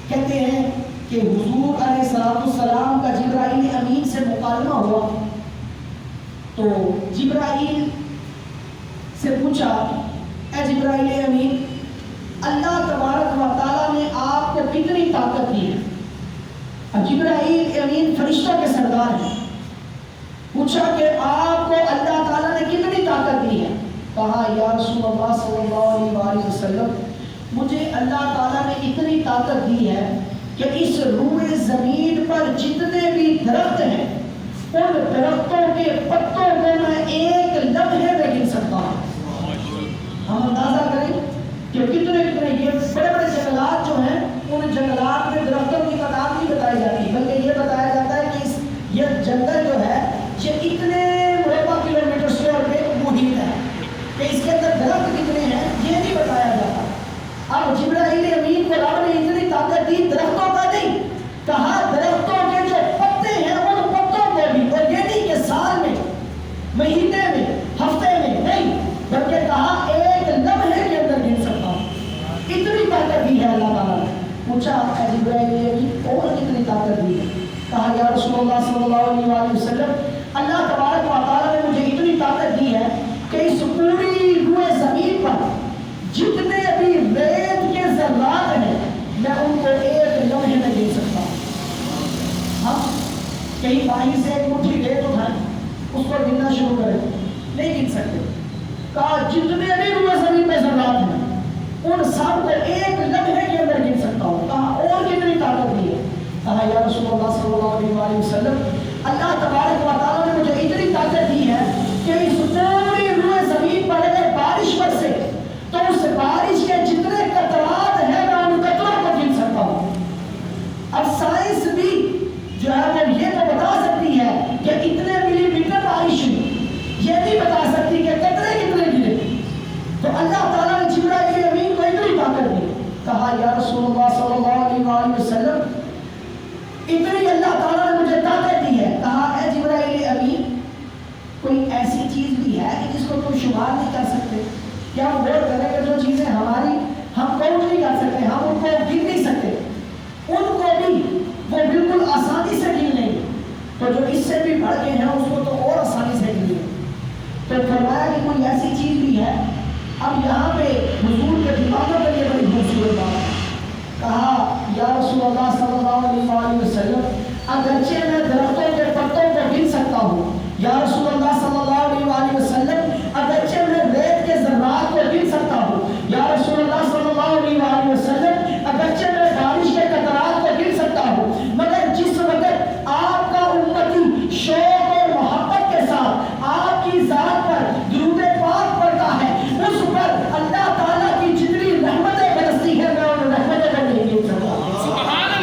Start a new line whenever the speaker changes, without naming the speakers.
کہتے ہیں کہ حضور علیہ السلام کا جبرائیل امین سے مکالمہ ہوا تو جبرائیل سے پوچھا اے جبرائیل امین اللہ تبارک و تعالیٰ نے آپ کو کتنی طاقت دی ہے؟ اب جبرائیل امین فرشتوں کے سردار ہیں، پوچھا کہ آپ کو اللہ تعالیٰ نے کتنی طاقت دی ہے؟ کہا یا رسول اللہ صلی اللہ علیہ وسلم مجھے اللہ تعالیٰ نے اتنی طاقت دی ہے کہ اس روئے زمین پر جتنے بھی درخت ہیں ان درختوں کے پتوں کو میں ایک لمحے میں گن سکتا ہوں۔ ہم اندازہ کریں کہ کتنے یہ بڑے بڑے جنگلات جو ہیں ان جنگلات میں درختوں کی تعداد نہیں بتائی جاتی، بلکہ یہ بتایا جاتا ہے کہ یہ جنگل جو ہے یہ اتنے مربع کلومیٹر اسکوائر پہ محیط ہے کہ اس کے اندر درخت کتنے ہیں یہ نہیں بتایا جاتا۔ اب جبرائیل امین کو رب نے اتنی طاقت دی درختوں کا نہیں، کہا درختوں کے جو پتے ہیں ان پتوں کو بھی، اور یہ نہیں کہ سال میں مہینے میں ہفتے میں نہیں، بلکہ کہا ایک لمحے کے اندر گن سکتا ہوں، اتنی طاقت دی ہے اللہ تعالیٰ نے۔ پوچھا اے جبرائیل امین اور کتنی طاقت دی ہے؟ کہا یا رسول اللہ صلی اللہ علیہ وسلم اللہ تبارک و تعالیٰ نے مجھے اتنی طاقت دی ہے کہ اس پوری روئے زمین پر جتنے بھی ریت کے ذرات ہیں میں ان کو ایک لمحے میں گن سکتا ہوں۔ ہم کہیں باہر سے ایک مٹھی ریت اٹھائیں اس کو گننا شروع کریں نہیں گن سکتے۔ کہا جتنے بھی روئے زمین میں ذرات ہیں ان سب کو ایک لمحے کے اندر گن سکتا ہوں۔ کہا اور کتنی طاقت دی ہے؟ کہا یا رسول اللہ صلی اللہ علیہ وسلم اللہ تبارک و تعالیٰ نے مجھے اتنی طاقت دی ہے کہ اس پوری روئے زمین پر اگر بارش برسے تو اس بارش کے جتنے قطرات ہیں میں ان قطروں کو گن سکتا ہوں۔ اب سائنس بھی جو ہے وہ یہ تو بتا سکتی ہے کہ اتنے ملی میٹر بارش ہوئی، یہ نہیں بتا سکتی کہ قطرے کتنے گرے۔ تو اللہ تعالیٰ نے جبرائیل امین کو اتنی طاقت دی۔ کہا یا رسول اللہ صلی اللہ علیہ وسلم اتنی اللہ تعالیٰ نے مجھے طاقت دی ہے۔ کہا اے جبرائیل امین کوئی ایسی چیز بھی ہے کہ جس کو تم شمار نہیں کر سکتے؟ کیا ہم غور کریں کہ جو چیزیں ہماری ہم کاؤنٹ نہیں کر سکتے، ہم ان کو گن نہیں سکتے، ان کو بھی وہ بالکل آسانی سے گن لیں گے، تو جو اس سے بھی بڑھ کے ہیں اس کو تو اور آسانی سے گن لیں گے۔ تو فرمایا کہ کوئی ایسی چیز بھی ہے۔ اب یہاں پہ حضور کے دماغوں پر یہ بڑی خوبصورت بات ہے۔ کہا یا رسول اللہ صلی اللہ علیہ وسلم اگرچہ میں درخت